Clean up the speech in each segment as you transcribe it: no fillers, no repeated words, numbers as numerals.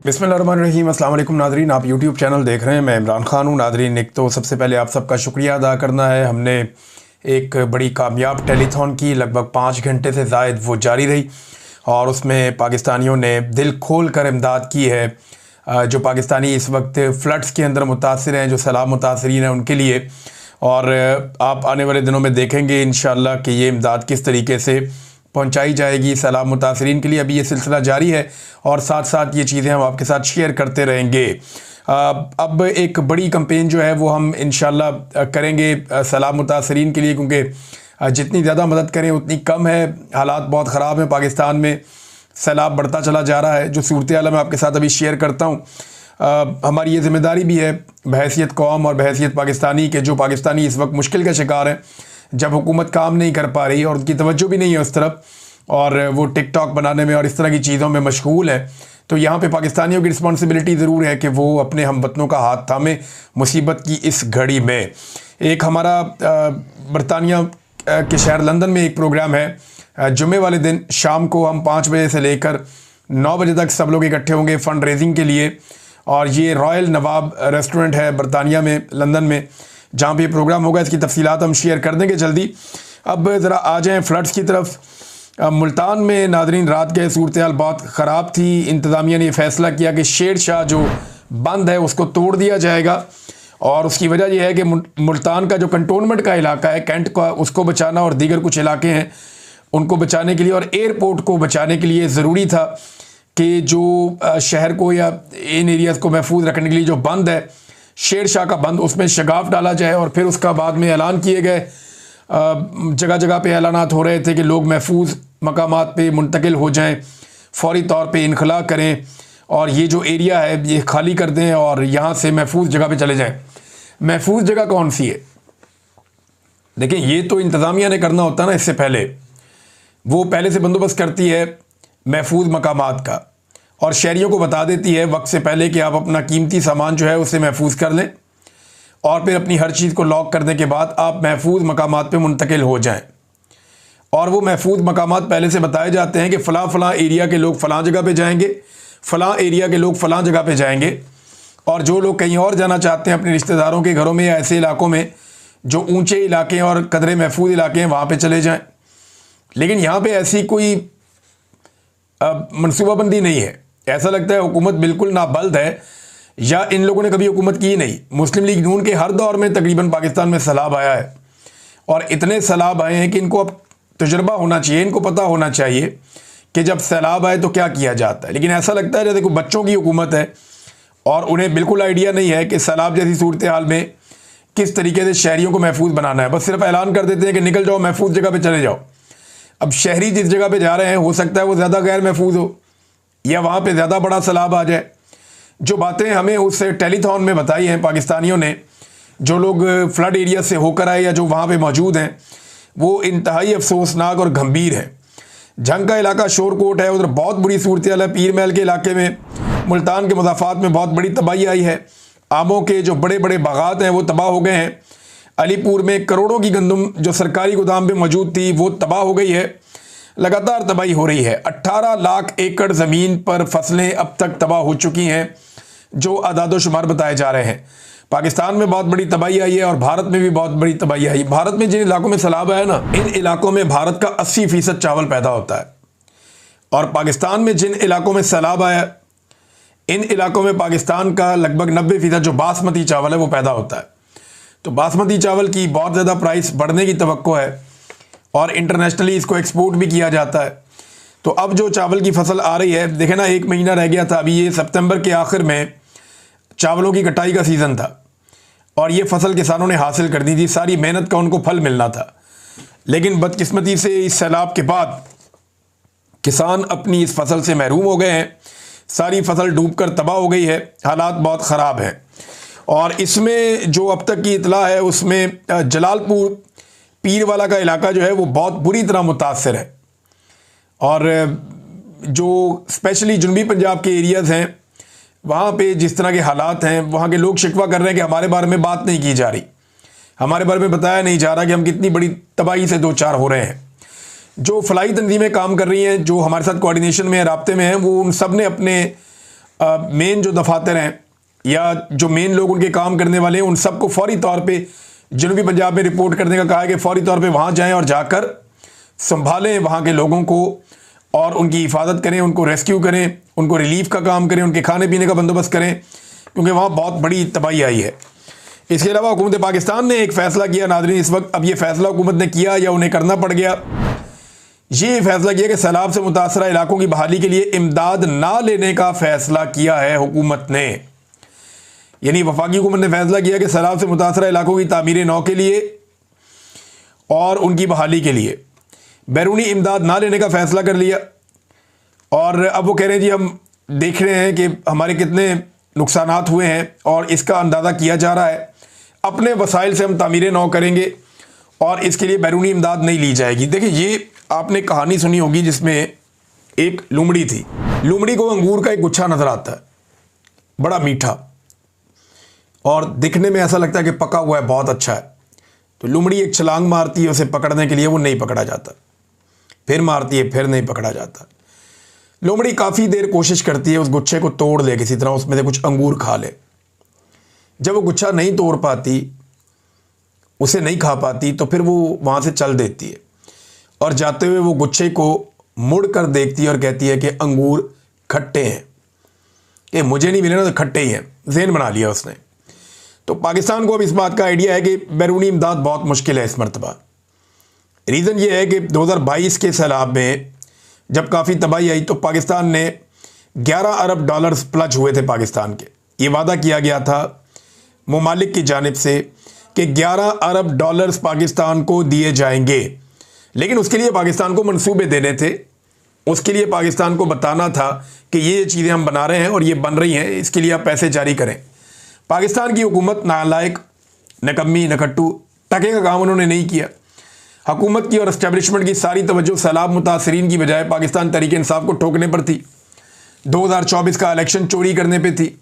बिस्मिल्लाहिर्रहमानिर्रहीम। अस्सलाम वालेकुम नाज़रीन, आप यूट्यूब चैनल देख रहे हैं। मैं इमरान ख़ान हूँ। नाज़रीन, एक तो सबसे पहले आप सबका शुक्रिया अदा करना है। हमने एक बड़ी कामयाब टेलीथॉन की, लगभग 5 घंटे से ज़ायद वो जारी रही और उसमें पाकिस्तानियों ने दिल खोल कर इमदाद की है। जो पाकिस्तानी इस वक्त फ़्लड्स के अंदर मुतासिर हैं, जो सैलाब मुतासरीन हैं, उनके लिए। और आप आने वाले दिनों में देखेंगे इंशाअल्लाह कि ये इमदाद किस तरीके से पहुंचाई जाएगी सैलाब मुतासरीन के लिए। अभी ये सिलसिला जारी है और साथ साथ ये चीज़ें हम आपके साथ शेयर करते रहेंगे। अब एक बड़ी कैंपेन जो है वो हम इंशाअल्लाह करेंगे सैलाब मुतासरीन के लिए, क्योंकि जितनी ज़्यादा मदद करें उतनी कम है। हालात बहुत ख़राब हैं पाकिस्तान में, सैलाब बढ़ता चला जा रहा है। जो सूरत हाल मैं आपके साथ अभी शेयर करता हूँ, हमारी ये ज़िम्मेदारी भी है बहैसियत कौम और बहैसियत पाकिस्तानी के, जो पाकिस्तानी इस वक्त मुश्किल का शिकार है, जब हुकूमत काम नहीं कर पा रही और उनकी तवज्जो भी नहीं है उस तरफ, और वो टिकटॉक बनाने में और इस तरह की चीज़ों में मशगूल है। तो यहाँ पे पाकिस्तानियों की रिस्पॉन्सिबिलिटी ज़रूर है कि वो अपने हमवतनों का हाथ थामे मुसीबत की इस घड़ी में। एक हमारा बरतानिया के शहर लंदन में एक प्रोग्राम है। जुमे वाले दिन शाम को हम 5 बजे से लेकर 9 बजे तक सब लोग इकट्ठे होंगे फ़ंड रेजिंग के लिए। और ये रॉयल नवाब रेस्टोरेंट है बरतानिया में, लंदन में, जहाँ पे ये प्रोग्राम होगा। इसकी तफसीलात हम शेयर कर देंगे जल्दी। अब ज़रा आ जाएँ फ्लड्स की तरफ। मुल्तान में नाज़रीन रात के सूरत हाल बहुत ख़राब थी। इंतज़ामिया ने फ़ैसला किया कि शेर शाह जो बंद है उसको तोड़ दिया जाएगा, और उसकी वजह यह है कि मुल्तान का जो कंटोनमेंट का इलाका है, कैंट का, उसको बचाना और दीगर कुछ इलाके हैं उनको बचाने के लिए और एयरपोर्ट को बचाने के लिए ज़रूरी था कि जो शहर को या इन एरियाज़ को महफूज रखने के लिए जो बंद है शेर शाह का बंद, उसमें शगाफ डाला जाए। और फिर उसका बाद में ऐलान किए गए, जगह जगह पे ऐलानात हो रहे थे कि लोग महफूज मकामात पे मुंतकिल हो जाएं, फौरी तौर पे इनखला करें और ये जो एरिया है ये खाली कर दें और यहाँ से महफूज जगह पे चले जाएं। महफूज जगह कौन सी है? देखिए, ये तो इंतज़ामिया ने करना होता है ना। इससे पहले वो पहले से बंदोबस्त करती है महफूज मकामात का और शहरियों को बता देती है वक्त से पहले कि आप अपना कीमती सामान जो है उसे महफूज कर लें, और फिर अपनी हर चीज़ को लॉक करने के बाद आप महफूज मकामात पे मुंतकिल हो जाएं। और वो महफूज मकामात पहले से बताए जाते हैं कि फ़लाँ फ़लाँ एरिया के लोग फ़लाँ जगह पे जाएंगे, फ़लाँ एरिया के लोग फ़लाँ जगह पे जाएंगे, और जो लोग कहीं और जाना चाहते हैं अपने रिश्तेदारों के घरों में या ऐसे इलाकों में जो ऊँचे इलाके हैं और कदरे महफूज इलाके हैं, वहाँ पर चले जाएँ। लेकिन यहाँ पर ऐसी कोई मनसूबाबंदी नहीं है। ऐसा लगता है हुकूमत बिल्कुल नाबल्द है, या इन लोगों ने कभी हुकूमत की नहीं। मुस्लिम लीग नून के हर दौर में तकरीबन पाकिस्तान में सैलाब आया है, और इतने सैलाब आए हैं कि इनको अब तजुर्बा होना चाहिए, इनको पता होना चाहिए कि जब सैलाब आए तो क्या किया जाता है। लेकिन ऐसा लगता है जैसे कोई बच्चों की हुकूमत है और उन्हें बिल्कुल आइडिया नहीं है कि सैलाब जैसी सूरत हाल में किस तरीके से शहरियों को महफूज बनाना है। बस सिर्फ ऐलान कर देते हैं कि निकल जाओ, महफूज जगह पर चले जाओ। अब शहरी जिस जगह पे जा रहे हैं हो सकता है वो ज़्यादा गैर महफूज हो या वहाँ पे ज़्यादा बड़ा सैलाब आ जाए। जो बातें हमें उस टेलीथॉन में बताई हैं पाकिस्तानियों ने, जो लोग फ्लड एरिया से होकर आए या जो वहाँ पे मौजूद हैं, वो इंतहाई अफसोसनाक और गंभीर है। जंग का इलाका शोरकोट है, उधर बहुत बुरी सूरत हाल है। पीर महल के इलाके में, मुल्तान के मुज़ाफ़ात में बहुत बड़ी तबाही आई है। आमों के जो बड़े बड़े बागात हैं वो तबाह हो गए हैं। अलीपुर में करोड़ों की गंदम जो सरकारी गोदाम पे मौजूद थी वो तबाह हो गई है। लगातार तबाही हो रही है। 18 लाख एकड़ ज़मीन पर फसलें अब तक तबाह हो चुकी हैं, जो आदादो शुमार बताए जा रहे हैं। पाकिस्तान में बहुत बड़ी तबाही आई है और भारत में भी बहुत बड़ी तबाही आई। भारत में जिन इलाकों में सैलाब आया ना, इन इलाकों में भारत का 80% चावल पैदा होता है, और पाकिस्तान में जिन इलाकों में सैलाब आया, इन इलाकों में पाकिस्तान का लगभग 90% जो बासमती चावल है वो पैदा होता है। तो बासमती चावल की बहुत ज़्यादा प्राइस बढ़ने की तवक्को है और इंटरनेशनली इसको एक्सपोर्ट भी किया जाता है। तो अब जो चावल की फसल आ रही है, देखे ना, 1 महीना रह गया था। अभी ये सितंबर के आखिर में चावलों की कटाई का सीज़न था और ये फसल किसानों ने हासिल कर दी थी। सारी मेहनत का उनको फल मिलना था, लेकिन बदकिस्मती से इस सैलाब के बाद किसान अपनी इस फसल से महरूम हो गए हैं। सारी फसल डूबकर तबाह हो गई है। हालात बहुत ख़राब हैं। और इसमें जो अब तक की इतला है उसमें जलालपुर पीरवाला का इलाका जो है वो बहुत बुरी तरह मुतासर है, और जो स्पेशली जनूबी पंजाब के एरियाज़ हैं वहाँ पे जिस तरह के हालात हैं, वहाँ के लोग शिकवा कर रहे हैं कि हमारे बारे में बात नहीं की जा रही, हमारे बारे में बताया नहीं जा रहा कि हम कितनी बड़ी तबाही से दो चार हो रहे हैं। जो फलाई तंजीमें काम कर रही हैं, जो हमारे साथ कोऑर्डिनेशन में, राब्ते में हैं, वो उन सब ने अपने मेन जो दफातर हैं या जो मेन लोग उनके काम करने वाले हैं, उन सबको फौरी तौर पे जनूबी पंजाब में रिपोर्ट करने का कहा है कि फौरी तौर पे वहाँ जाएं और जाकर संभालें वहाँ के लोगों को और उनकी हिफाजत करें, उनको रेस्क्यू करें, उनको रिलीफ का काम करें, उनके खाने पीने का बंदोबस्त करें, क्योंकि वहाँ बहुत बड़ी तबाही आई है। इसके अलावा हुकूमत पाकिस्तान ने एक फ़ैसला किया नाज़रीन इस वक्त, अब ये फ़ैसला हुकूमत ने किया या उन्हें करना पड़ गया, ये फैसला किया कि सैलाब से मुतासरा इलाकों की बहाली के लिए इमदाद ना लेने का फ़ैसला किया है हुकूमत ने। यानी वफाकी हुकूमत ने फैसला किया कि सैलाब से मुतासरा इलाकों की तामीर नौ के लिए और उनकी बहाली के लिए बैरूनी इमदाद ना लेने का फ़ैसला कर लिया। और अब वो कह रहे हैं जी हम देख रहे हैं कि हमारे कितने नुकसानात हुए हैं और इसका अंदाज़ा किया जा रहा है, अपने वसाइल से हम तामीर नौ करेंगे और इसके लिए बैरूनी इमदाद नहीं ली जाएगी। देखिए, ये आपने कहानी सुनी होगी जिसमें एक लुमड़ी थी। लुमड़ी को अंगूर का एक गुच्छा नज़र आता है, बड़ा मीठा, और दिखने में ऐसा लगता है कि पका हुआ है, बहुत अच्छा है। तो लुमड़ी एक छलांग मारती है उसे पकड़ने के लिए, वो नहीं पकड़ा जाता, फिर मारती है, फिर नहीं पकड़ा जाता। लोमड़ी काफ़ी देर कोशिश करती है उस गुच्छे को तोड़ ले, किसी तरह उसमें से कुछ अंगूर खा ले। जब वो गुच्छा नहीं तोड़ पाती, उसे नहीं खा पाती, तो फिर वो वहाँ से चल देती है और जाते हुए वो गुच्छे को मुड़ कर देखती है और कहती है कि अंगूर खट्टे हैं, कि मुझे नहीं मिले ना तो खट्टे ही हैं। ज़हन बना लिया उसने। तो पाकिस्तान को अब इस बात का आइडिया है कि बैरूनी इमदाद बहुत मुश्किल है इस मरतबा। रीज़न ये है कि 2022 के सैलाब में जब काफ़ी तबाही आई तो पाकिस्तान ने 11 अरब डॉलर्स प्लज हुए थे पाकिस्तान के। ये वादा किया गया था मुमालिक की जानिब से कि 11 अरब डॉलर्स पाकिस्तान को दिए जाएंगे, लेकिन उसके लिए पाकिस्तान को मंसूबे देने थे, उसके लिए पाकिस्तान को बताना था कि ये चीज़ें हम बना रहे हैं और ये बन रही हैं, इसके लिए आप पैसे जारी करें। पाकिस्तान की हुकूमत नालायक, नकम्मी, नकट्टू, टके का काम उन्होंने नहीं किया। हुकूमत की और इस्टेब्लिशमेंट की सारी तवज्जो सैलाब मुतासरीन की बजाय पाकिस्तान तहरीक इंसाफ को ठोकने पर थी, 2024 का इलेक्शन चोरी करने पे थी,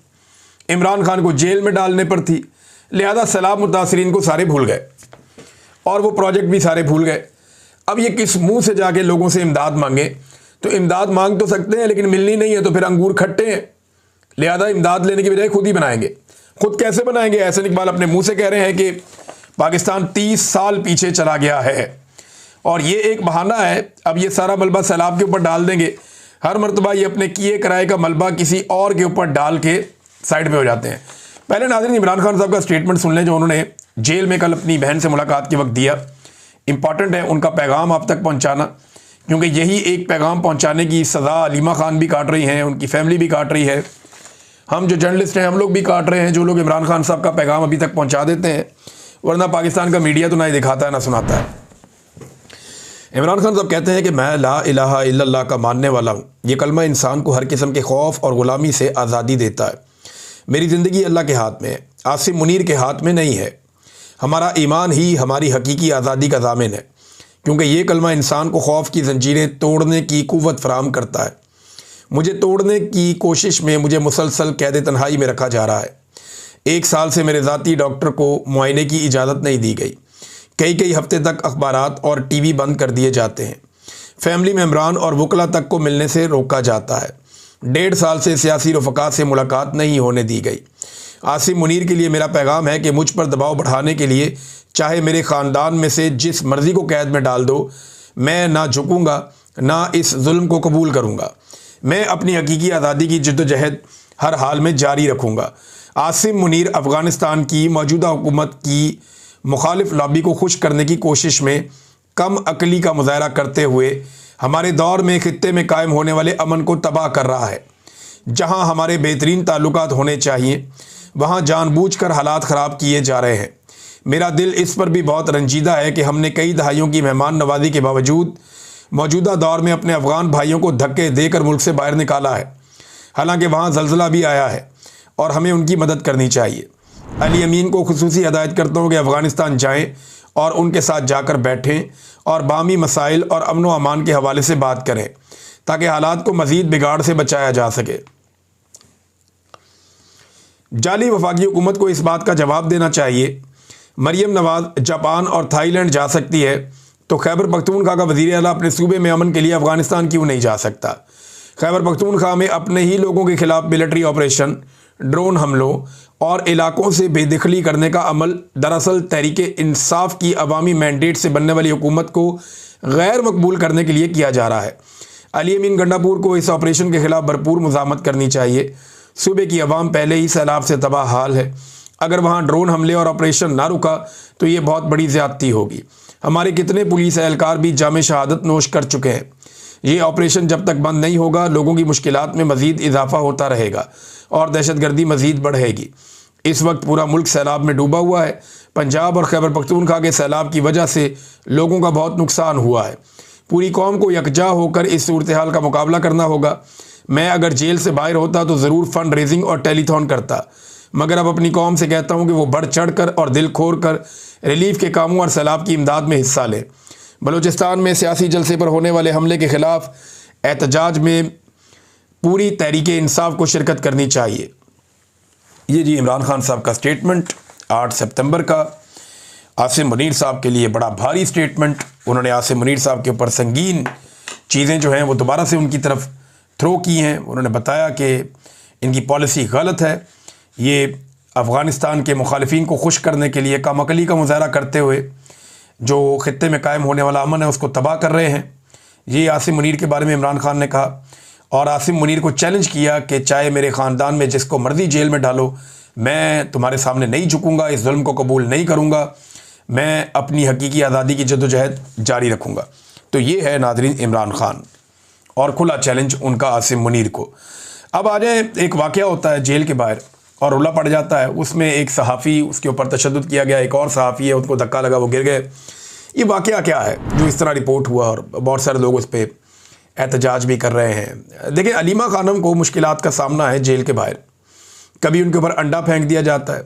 इमरान खान को जेल में डालने पर थी। लिहाजा सैलाब मुतासरीन को सारे भूल गए और वो प्रोजेक्ट भी सारे भूल गए। अब ये किस मुंह से जाके लोगों से इमदाद मांगे? तो इमदाद मांग तो सकते हैं लेकिन मिलनी नहीं है, तो फिर अंगूर खट्टे हैं, लिहाजा इमदाद लेने की बजाय खुद ही बनाएंगे। खुद कैसे बनाएंगे? एहसन इकबाल अपने मुंह से कह रहे हैं कि पाकिस्तान 30 साल पीछे चला गया है और ये एक बहाना है। अब ये सारा मलबा सैलाब के ऊपर डाल देंगे, हर मरतबा ये अपने किए कराए का मलबा किसी और के ऊपर डाल के साइड पे हो जाते हैं। पहले नाज़रीन इमरान खान साहब का स्टेटमेंट सुन लें जो उन्होंने जेल में कल अपनी बहन से मुलाकात के वक्त दिया। इंपॉर्टेंट है उनका पैगाम आप तक पहुँचाना, क्योंकि यही एक पैगाम पहुँचाने की सज़ा अलीमा खान भी काट रही हैं, उनकी फैमिली भी काट रही है, हम जो जर्नलिस्ट हैं हम लोग भी काट रहे हैं, जो लोग इमरान खान साहब का पैगाम अभी तक पहुँचा देते हैं। वरना पाकिस्तान का मीडिया तो ना ही दिखाता है ना सुनाता है। इमरान खान साहब कहते हैं कि मैं ला इलाहा इल्लल्लाह का मानने वाला हूँ। ये कलमा इंसान को हर किस्म के खौफ और ग़ुलामी से आज़ादी देता है। मेरी ज़िंदगी अल्लाह के हाथ में है, आसिम मुनीर के हाथ में नहीं है। हमारा ईमान ही हमारी हकीकी आज़ादी का ज़ामिन है, क्योंकि ये कलमा इंसान को खौफ की ज़ंजीरें तोड़ने की क़ुव्वत फ़राहम करता है। मुझे तोड़ने की कोशिश में मुझे मुसलसल कैद तन्हाई में रखा जा रहा है। 1 साल से मेरे ज़ाती डॉक्टर को मुआयने की इजाज़त नहीं दी गई। कई हफ्ते तक अखबारात और टीवी बंद कर दिए जाते हैं। फैमिली मेम्बरान और वकला तक को मिलने से रोका जाता है। 1.5 साल से सियासी रफ़क़ा से मुलाकात नहीं होने दी गई। आसिम मुनीर के लिए मेरा पैगाम है कि मुझ पर दबाव बढ़ाने के लिए चाहे मेरे ख़ानदान में से जिस मर्ज़ी को कैद में डाल दो, मैं ना झुकूँगा ना इस जुल्म को कबूल करूँगा। मैं अपनी हकीकी आज़ादी की जद्दोजहद हर हाल में जारी रखूँगा। आसिम मुनीर अफ़गानिस्तान की मौजूदा हुकूमत की मुखालिफ लॉबी को खुश करने की कोशिश में कम अकली का मुज़ाहरा करते हुए हमारे दौर में ख़ित्ते में कायम होने वाले अमन को तबाह कर रहा है। जहां हमारे बेहतरीन ताल्लुकात होने चाहिए वहां जानबूझकर हालात ख़राब किए जा रहे हैं। मेरा दिल इस पर भी बहुत रंजीदा है कि हमने कई दहाइयों की मेहमान नवाजी के बावजूद मौजूदा दौर में अपने अफ़गान भाइयों को धक्के देकर मुल्क से बाहर निकाला है। हालांकि वहाँ ज़लज़ला भी आया है और हमें उनकी मदद करनी चाहिए। अली अमीन को खुसूसी हदायत करता हूँ कि अफ़गानिस्तान जाएँ और उनके साथ जाकर बैठें और बामी मसाइल और अमन व अमान के हवाले से बात करें ताकि हालात को मज़ीद बिगाड़ से बचाया जा सके। जाली वफाकी हुकूमत को इस बात का जवाब देना चाहिए। मरियम नवाज़ जापान और थाईलैंड जा सकती है तो खैबर पख्तूनख्वा का वज़ीर आला अपने सूबे में अमन के लिए अफ़गानिस्तान क्यों नहीं जा सकता? खैबर पख्तूनख्वा में अपने ही लोगों के खिलाफ मिलिट्री ऑपरेशन, ड्रोन हमलों और इलाकों से बेदखली करने का अमल दरअसल तहरीके इंसाफ की अवामी मैंडेट से बनने वाली हुकूमत को गैर मकबूल करने के लिए किया जा रहा है। अली अमीन गंडापुर को इस ऑपरेशन के खिलाफ भरपूर मुज़ामत करनी चाहिए। सूबे की आवाम पहले ही सैलाब से तबाह हाल है। अगर वहाँ ड्रोन हमले और ऑपरेशन ना रुका तो ये बहुत बड़ी ज़्यादती होगी। हमारे कितने पुलिस एहलकार भी जामे शहादत नोश कर चुके हैं। ये ऑपरेशन जब तक बंद नहीं होगा लोगों की मुश्किलात में मज़ीद इजाफा होता रहेगा और दहशतगर्दी मज़ीद बढ़ेगी। इस वक्त पूरा मुल्क सैलाब में डूबा हुआ है। पंजाब और खैबर पख्तूनख्वा के सैलाब की वजह से लोगों का बहुत नुकसान हुआ है। पूरी कौम को यकजा होकर इस सूरत हाल का मुकाबला करना होगा। मैं अगर जेल से बाहर होता तो ज़रूर फ़ंड रेजिंग और टेलीथॉन करता, मगर अब अपनी कौम से कहता हूँ कि वो बढ़ चढ़ कर और दिल खोर कर रिलीफ के कामों और सैलाब की इमदाद में हिस्सा लें। बलूचिस्तान में सियासी जलसे पर होने वाले हमले के ख़िलाफ़ एहतजाज में पूरी तहरीके इंसाफ को शिरकत करनी चाहिए। ये जी इमरान खान साहब का स्टेटमेंट 8 सितंबर का। आसिम मुनीर साहब के लिए बड़ा भारी स्टेटमेंट। उन्होंने आसिम मुनीर साहब के ऊपर संगीन चीज़ें जो हैं वो दोबारा से उनकी तरफ थ्रो की हैं। उन्होंने बताया कि इनकी पॉलिसी गलत है। ये अफ़गानिस्तान के मुखालिफिन को खुश करने के लिए कामकली का मुजाहरा करते हुए जो ख़ित्ते में कायम होने वाला अमन है उसको तबाह कर रहे हैं। ये आसिम मुनीर के बारे में इमरान खान ने कहा और आसिम मुनीर को चैलेंज किया कि चाहे मेरे ख़ानदान में जिसको मर्ज़ी जेल में डालो, मैं तुम्हारे सामने नहीं झुकूँगा, इस जुल्म को कबूल नहीं करूँगा, मैं अपनी हकीकी आज़ादी की जद्दोजहद जारी रखूँगा। तो ये है नाज़रीन इमरान खान और खुला चैलेंज उनका आसिम मुनीर को। अब आ जाए, एक वाक़या होता है जेल के बाहर और रुला पड़ जाता है। उसमें एक सहाफ़ी, उसके ऊपर तशद्दुद किया गया, एक और सहाफ़ी है, उनको धक्का लगा, वो गिर गए। ये वाक़या क्या है जो इस तरह रिपोर्ट हुआ और बहुत सारे लोग उस पर एहतजाज भी कर रहे हैं। देखिए, अलीमा खानम को मुश्किलात का सामना है जेल के बाहर। कभी उनके ऊपर अंडा फेंक दिया जाता है,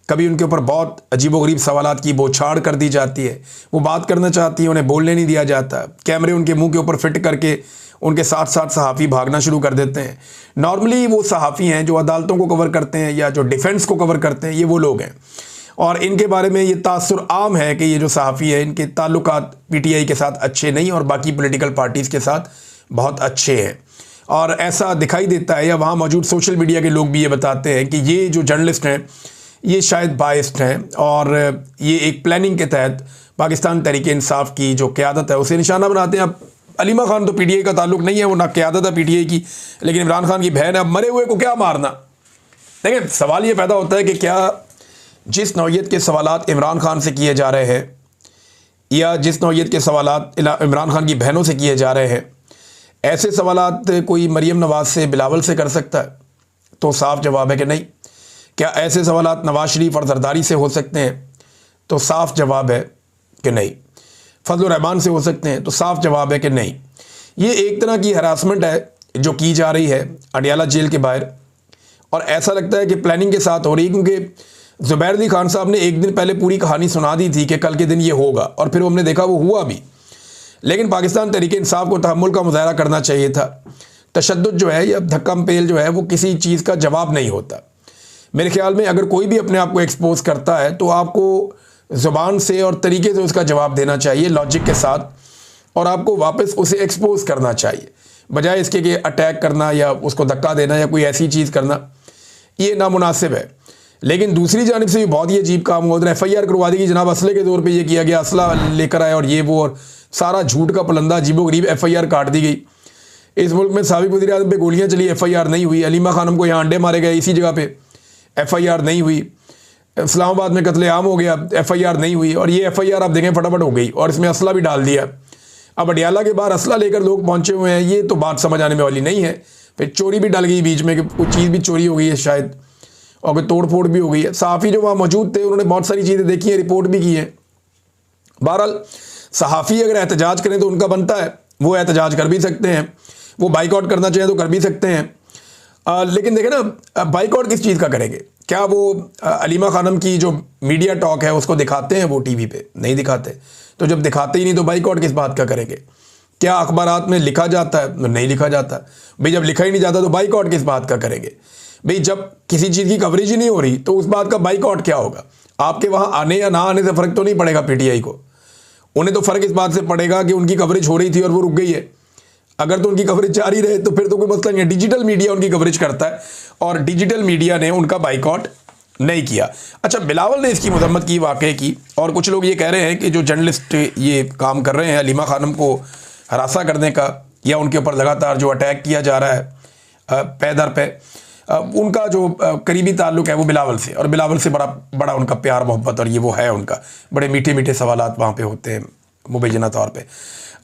कभी उनके ऊपर बहुत अजीबोगरीब सवालात की बौछार कर दी जाती है। वो बात करना चाहती है, उन्हें बोलने नहीं दिया जाता। कैमरे उनके मुंह के ऊपर फिट करके उनके साथ साथ सहाफ़ी भागना शुरू कर देते हैं। नॉर्मली वो सहाफ़ी हैं जो अदालतों को कवर करते हैं या जो डिफेंस को कवर करते हैं, ये वो लोग हैं। और इनके बारे में ये तासुर आम है कि ये जो सहाफ़ी है इनके ताल्लुकात पीटीआई के साथ अच्छे नहीं और बाकी पॉलिटिकल पार्टीज़ के साथ बहुत अच्छे हैं। और ऐसा दिखाई देता है, या वहाँ मौजूद सोशल मीडिया के लोग भी ये बताते हैं कि ये जो जर्नलिस्ट हैं ये शायद बायस्ड हैं और ये एक प्लानिंग के तहत पाकिस्तान तहरीक इंसाफ की जो क़यादत है उसे निशाना बनाते हैं। अब अलीमा खान तो पीटीआई का ताल्लुक नहीं है, वो ना क़यादत है पीटीआई की, लेकिन इमरान खान की बहन है। अब मरे हुए को क्या मारना। देखिए, सवाल ये पैदा होता है कि क्या जिस नौइयत के सवालात इमरान खान से किए जा रहे हैं या जिस नौइयत के सवालात इमरान खान की बहनों से किए जा रहे हैं, ऐसे सवालात कोई मरीम नवाज़ से, बिलावल से कर सकता है? तो साफ जवाब है कि नहीं। क्या ऐसे सवालात नवाज़ शरीफ और जरदारी से हो सकते हैं? तो साफ जवाब है कि नहीं। फजल रहमान से हो सकते हैं? तो साफ जवाब है कि नहीं। ये एक तरह की हरासमेंट है जो की जा रही है अडियाला जेल के बाहर, और ऐसा लगता है कि प्लानिंग के साथ हो रही है, क्योंकि ज़ुबैर अली खान साहब ने एक दिन पहले पूरी कहानी सुना दी थी कि कल के दिन ये होगा, और फिर हमने देखा वो हुआ भी। लेकिन पाकिस्तान तहरीक इंसाफ को तहम्मुल का मुजाहरा करना चाहिए था। तशद्दुद जो है या धक्का पेल जो है वो किसी चीज़ का जवाब नहीं होता। मेरे ख्याल में अगर कोई भी अपने आप को एक्सपोज करता है तो आपको ज़ुबान से और तरीके से उसका जवाब देना चाहिए, लॉजिक के साथ, और आपको वापस उसे एक्सपोज करना चाहिए, बजाय इसके कि अटैक करना या उसको धक्का देना या कोई ऐसी चीज़ करना। ये नामुनासिब है। लेकिन दूसरी जानिब से भी बहुत ही अजीब काम हुआ। FIR करवा दी कि जनाब असले के तौर पे ये किया गया, असला लेकर आए और ये वो, और सारा झूठ का पलंदा अजीबोगरीब FIR काट दी गई। इस मुल्क में साबिक़ वज़ीर-ए-आज़म पे गोलियाँ चली, FIR नहीं हुई। अलीमा खानम को यहाँ अंडे मारे गए इसी जगह पे, FIR नहीं हुई। इस्लामाबाद में कत्ले-आम हो गया, FIR नहीं हुई। और ये FIR आप देखें फटाफट हो गई, और इसमें असला भी डाल दिया। अब अडियाला के बाहर असला लेकर लोग पहुँचे हुए हैं, ये तो बात समझ आने में वाली नहीं है। फिर चोरी भी डल गई बीच में कि कुछ चीज़ भी चोरी हो गई है शायद, और कोई तोड़ फोड़ भी हो गई है। सहाफ़ी जो वहाँ मौजूद थे उन्होंने बहुत सारी चीज़ें देखी हैं, रिपोर्ट भी की है। बहरहाल सहाफ़ी अगर एहतजाज करें तो उनका बनता है, वो एहतजाज कर भी सकते हैं, वो बाइकआउट करना चाहें तो कर भी सकते हैं। लेकिन देखें ना, बाइकआउट किस चीज़ का करेंगे? क्या वो अलीमा खानम की जो मीडिया टॉक है उसको दिखाते हैं वो टीवी पे? नहीं दिखाते। तो जब दिखाते ही नहीं तो बाइकआउट किस बात का करेंगे? क्या अखबारात में लिखा जाता है? नहीं लिखा जाता। भाई जब लिखा ही नहीं जाता तो बाइकआउट किस बात का करेंगे? भाई जब किसी चीज़ की कवरेज ही नहीं हो रही तो उस बात का बाइकआउट क्या होगा? आपके वहाँ आने या ना आने से फ़र्क तो नहीं पड़ेगा पीटीआई को। उन्हें तो फ़र्क इस बात से पड़ेगा कि उनकी कवरेज हो रही थी और वो रुक गई है। अगर तो उनकी कवरेज जारी रहे तो फिर तो कोई मसला नहीं है, डिजिटल मीडिया उनकी कवरेज करता है और डिजिटल मीडिया ने उनका बाइकआउट नहीं किया। अच्छा, बिलावल ने इसकी मजम्मत की वाकई की, और कुछ लोग ये कह रहे हैं कि जो जर्नलिस्ट ये काम कर रहे हैं हलीमा खानम को हरासा करने का या उनके ऊपर लगातार जो अटैक किया जा रहा है पे दर पे, उनका जो करीबी ताल्लुक है वो बिलावल से, और बिलावल से बड़ा उनका प्यार मोहब्बत और ये वो है उनका, बड़े मीठे मीठे सवालात वहाँ पे होते हैं मुबैना तौर पे।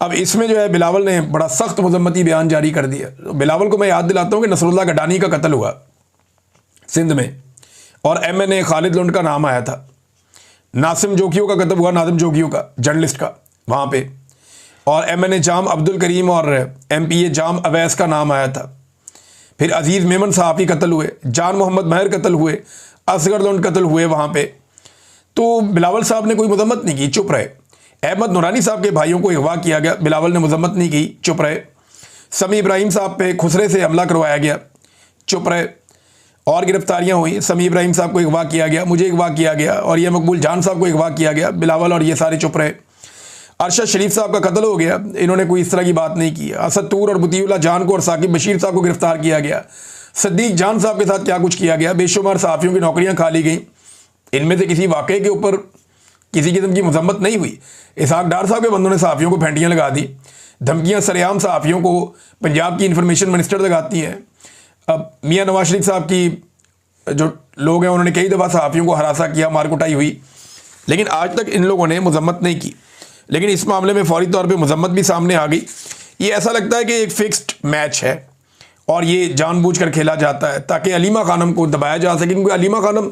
अब इसमें जो है बिलावल ने बड़ा सख्त मजम्मती बयान जारी कर दिया। बिलावल को मैं याद दिलाता हूँ कि नसरुल्लाह गडानी का कत्ल हुआ सिंध में और MNA खालिद लुंड का नाम आया था। नासिम जोगियों का कत्ल हुआ, नासिम जोगियों का, जर्नलिस्ट का वहाँ पे, और MNA जाम अब्दुल करीम और MPA जाम अवैस का नाम आया था। फिर अजीज़ मेमन सहाफ़ी कत्ल हुए, जान मोहम्मद महर कत्ल हुए, असगर लुंड कत्ल हुए वहाँ पे। तो बिलावल साहब ने कोई मजम्मत नहीं की, चुप रहे। अहमद नूरानी साहब के भाइयों को अगवा किया गया, बिलावल ने मजम्मत नहीं की, चुप रहे। समी इब्राहिम साहब पे खुसरे से हमला करवाया गया, चुप रहे। और गिरफ्तारियां हुई, समी इब्राहिम साहब को अगवा किया गया, मुझे अगवा किया गया, और ये मकबूल जान साहब को अगवा किया गया, बिलावल और ये सारे चुप रहे। अरशद शरीफ साहब का कत्ल हो गया, इन्होंने कोई इस तरह की बात नहीं की। असद तूर और बुतीउल्लाह जान को और साकिब बशीर साहब को गिरफ्तार किया गया। सद्दीक जान साहब के साथ क्या कुछ किया गया, बेशुमार सहाफ़ियों की नौकरियां खा ली गई। इनमें से किसी वाक़े के ऊपर किसी किस्म की मजम्मत नहीं हुई। इसहाक डार साहब के बंदों ने सहाफ़ियों को फेंटियाँ लगा दी, धमकियाँ सरेआम सहाफ़ियों को पंजाब की इंफॉर्मेशन मिनिस्टर लगाती हैं। अब मियाँ नवाज शरीफ साहब की जो लोग हैं उन्होंने कई दफ़ा सहाफ़ियों को हरासा किया, मार कुटाई हुई, लेकिन आज तक इन लोगों ने मजम्मत नहीं की। लेकिन इस मामले में फौरी तौर पे मजम्मत भी सामने आ गई। ये ऐसा लगता है कि एक फिक्स्ड मैच है और ये जानबूझकर खेला जाता है ताकि हलीमा खानम को दबाया जा सके, क्योंकि हलीमा खानम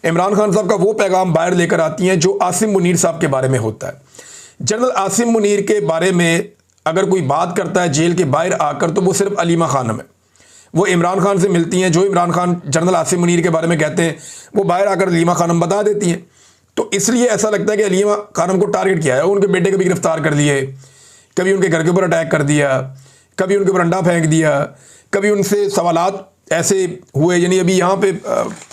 इमरान खान साहब का वो पैगाम बाहर लेकर आती हैं जो आसिम मुनीर साहब के बारे में होता है। जनरल आसिम मुनीर के बारे में अगर कोई बात करता है जेल के बाहर आकर तो वो सिर्फ हलीमा खानम है। वो इमरान खान से मिलती हैं, जो इमरान खान जनरल आसिम मुनीर के बारे में कहते हैं वो बाहर आकर हलीमा खानम बता देती हैं। तो इसलिए ऐसा लगता है कि हलीमा खानम को टारगेट किया है। उनके बेटे को भी गिरफ्तार कर लिए, कभी उनके घर के ऊपर अटैक कर दिया, कभी उनके ऊपर अंडा फेंक दिया, कभी उनसे सवालात ऐसे हुए। यानी अभी यहाँ पे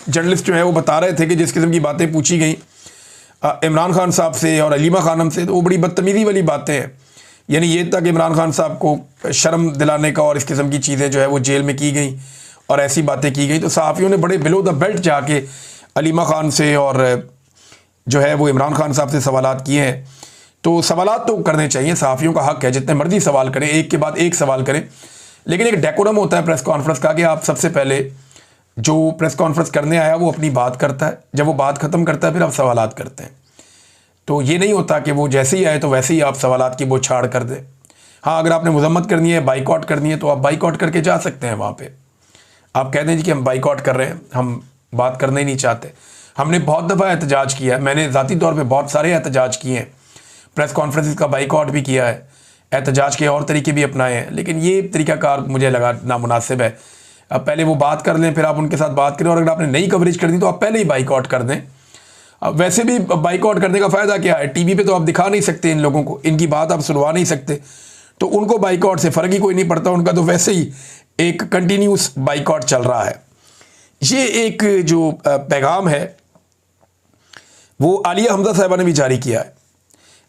जर्नलिस्ट जो है वो बता रहे थे कि जिस किस्म की बातें पूछी गई इमरान खान साहब से और हलीमा खानम से, तो वो बड़ी बदतमीज़ी वाली बातें हैं। यानी ये तक इमरान खान साहब को शर्म दिलाने का और इस किस्म की चीज़ें जो है वो जेल में की गई और ऐसी बातें की गई। तो सहाफ़ियों ने बड़े बिलो द बेल्ट जाके हलीमा खान से और जो है वो इमरान खान साहब से सवालात किए हैं। तो सवालात तो करने चाहिए, सहाफ़ियों का हक़ है, जितने मर्जी सवाल करें, एक के बाद एक सवाल करें, लेकिन एक डेकोरम होता है प्रेस कॉन्फ्रेंस का कि आप सबसे पहले जो प्रेस कॉन्फ्रेंस करने आया वो अपनी बात करता है, जब वो बात ख़त्म करता है फिर आप सवालात करते हैं। तो ये नहीं होता कि वो जैसे ही आए तो वैसे ही आप सवालात की बौछार कर दें। हाँ, अगर आपने मजम्मत करनी है, बाइकआउट करनी है, तो आप बाइकआउट करके जा सकते हैं। वहाँ पे आप कह दें जी कि हम बाइकआउट कर रहे हैं, हम बात करना ही नहीं चाहते। हमने बहुत दफ़ा एहतजाज किया है, मैंने ज़ाती तौर पे बहुत सारे एहतजाज किए हैं, प्रेस कॉन्फ्रेंस का बाइकआउट भी किया है, एहतजाज के और तरीके भी अपनाए हैं, लेकिन ये तरीक़ाकार मुझे लगा नामुनासिब है। अब पहले वो बात कर लें फिर आप उनके साथ बात करें, और अगर आपने नई कवरेज करनी तो आप पहले ही बाइकआउट कर दें। अब वैसे भी बाइकआउट करने का फ़ायदा क्या है, टीवी पे तो आप दिखा नहीं सकते इन लोगों को, इनकी बात आप सुनवा नहीं सकते, तो उनको बाइकआउट से फ़र्क ही कोई नहीं पड़ता, उनका तो वैसे ही एक कंटिन्यूस बाइकआउट चल रहा है। ये एक जो पैगाम है वो आलिया हमजा साहिबा ने भी जारी किया है।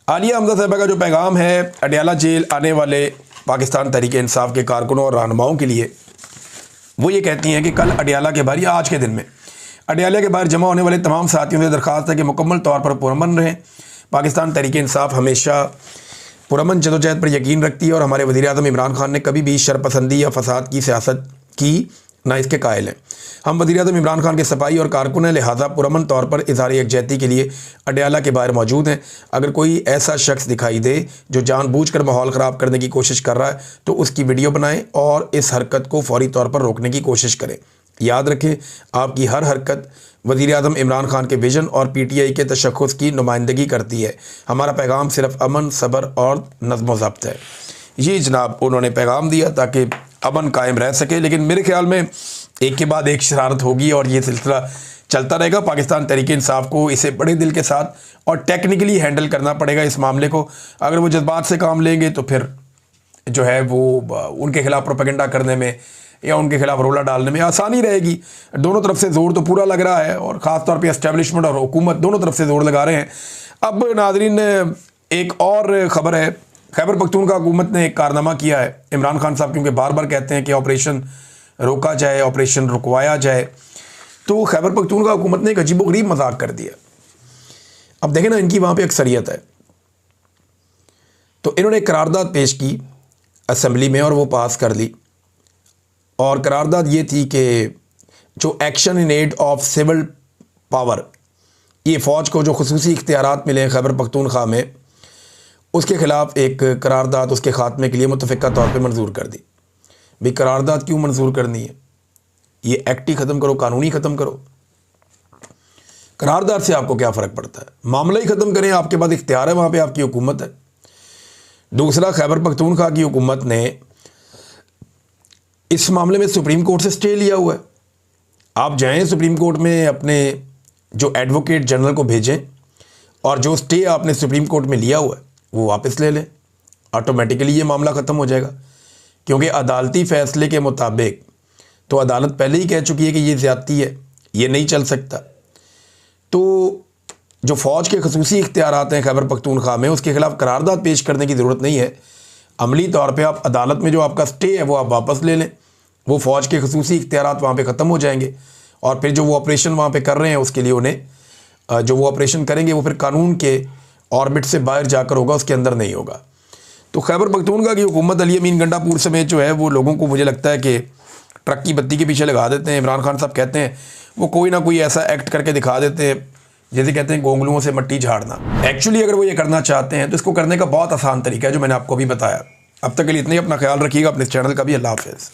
आलिया हमजा साहिबा का जो पैगाम है अडयाला जेल आने वाले पाकिस्तान तहरीक इंसाफ के कारकुनों और रहनुमाओं के लिए, वो ये कहती हैं कि कल अडयाला के बाहर या आज के दिन में अडयाला के बाहर जमा होने वाले तमाम साथियों से दरख्वास्त है कि मुकम्मल तौर पर पुरअमन रहें। पाकिस्तान तहरीक इंसाफ हमेशा पुरअमन जदोजहद पर यकीन रखती है और हमारे वज़ीर आज़म इमरान खान ने कभी भी शरपसंदी या फसाद की सियासत की ना इसके कायल हैं। हम वज़ीर आज़म इमरान खान के सफाई और कारकुन हैं, लिहाजा पुरअमन तौर पर इज़हार यकजहती के लिए अडयाला के बाहर मौजूद हैं। अगर कोई ऐसा शख्स दिखाई दे जो जानबूझकर माहौल ख़राब करने की कोशिश कर रहा है तो उसकी वीडियो बनाएं और इस हरकत को फौरी तौर पर रोकने की कोशिश करें। याद रखें, आपकी हर हरकत वज़ीर आज़म इमरान खान के विजन और PTI के तशख़्ख़ुस की नुमाइंदगी करती है। हमारा पैगाम सिर्फ अमन, सब्र और नज़्म व ज़ब्त है। ये जनाब उन्होंने पैगाम दिया ताकि अमन कायम रह सके, लेकिन मेरे ख्याल में एक के बाद एक शरारत होगी और ये सिलसिला चलता रहेगा। पाकिस्तान तहरीक इंसाफ को इसे बड़े दिल के साथ और टेक्निकली हैंडल करना पड़ेगा इस मामले को। अगर वो जज्बात से काम लेंगे तो फिर जो है वो उनके खिलाफ प्रोपेगेंडा करने में या उनके खिलाफ रोला डालने में आसानी रहेगी। दोनों तरफ से ज़ोर तो पूरा लग रहा है और ख़ास तौर पे एस्टेब्लिशमेंट और हुकूमत दोनों तरफ से ज़ोर लगा रहे हैं। अब नाज़रीन एक और ख़बर है खैबर पख्तूनख्वा हुकूमत ने एक कारनामा किया है। इमरान खान साहब क्योंकि बार बार कहते हैं कि ऑपरेशन रोका जाए, ऑपरेशन रुकवाया जाए, तो खैबर पख्तूनख्वा हुकूमत ने एक अजीबोगरीब मजाक कर दिया। अब देखें ना, इनकी वहाँ पे अक्सरियत है, तो इन्होंने एक करारदाद पेश की असम्बली में और वो पास कर ली। और करारदाद ये थी कि जो action in aid of civil power, ये फ़ौज को जो खुसूसी इख्तियारात मिले हैं खैबर पख्तूनख्वा में, उसके ख़िलाफ़ एक करारदाद उसके ख़ात्मे के लिए मुतफ़िक़ा तौर पे मंजूर कर दी। भाई करारदाद क्यों मंजूर करनी है? ये एक्ट ही ख़त्म करो, कानूनी ख़त्म करो। करारदाद से आपको क्या फ़र्क पड़ता है? मामला ही ख़त्म करें, आपके पास इख्तियार है, वहाँ पे आपकी हुकूमत है। दूसरा, खैबर पख्तूनख्वा की हुकूमत ने इस मामले में सुप्रीम कोर्ट से स्टे लिया हुआ है। आप जाएं सुप्रीम कोर्ट में, अपने जो एडवोकेट जनरल को भेजें और जो स्टे आपने सुप्रीम कोर्ट में लिया हुआ है वो वापस ले लें। ऑटोमेटिकली ये मामला ख़त्म हो जाएगा, क्योंकि अदालती फ़ैसले के मुताबिक तो अदालत पहले ही कह चुकी है कि ये ज़्यादती है, ये नहीं चल सकता। तो जो फ़ौज के खुसूसी इख्तियारात हैं खैबर पख्तूनख्वा में, उसके ख़िलाफ़ करारदाद पेश करने की ज़रूरत नहीं है। अमली तौर पे आप अदालत में जो आपका स्टे है वो आप वापस ले लें, वो फ़ौज के खुसूसी इख्तियारात वहाँ पे ख़त्म हो जाएंगे। और फिर जो वो ऑपरेशन वहाँ पे कर रहे हैं, उसके लिए उन्हें जो वो ऑपरेशन करेंगे वो फिर कानून के ऑर्बिट से बाहर जाकर होगा, उसके अंदर नहीं होगा। तो खैबर पख्तूनख्वा की हुकूमत अली अमीन गंडापुर समेत जो है वो लोगों को, मुझे लगता है कि ट्रक की बत्ती के पीछे लगा देते हैं। इमरान खान साहब कहते हैं वो कोई ना कोई ऐसा एक्ट करके दिखा देते हैं, जैसे कहते हैं गोंगलुओं से मट्टी झाड़ना। एक्चुअली अगर वो ये करना चाहते हैं तो इसको करने का बहुत आसान तरीका है, जो मैंने आपको अभी बताया। अब तक के लिए इतना ही। अपना ख्याल रखिएगा, अपने चैनल का भी। अल्लाह हाफ़िज़।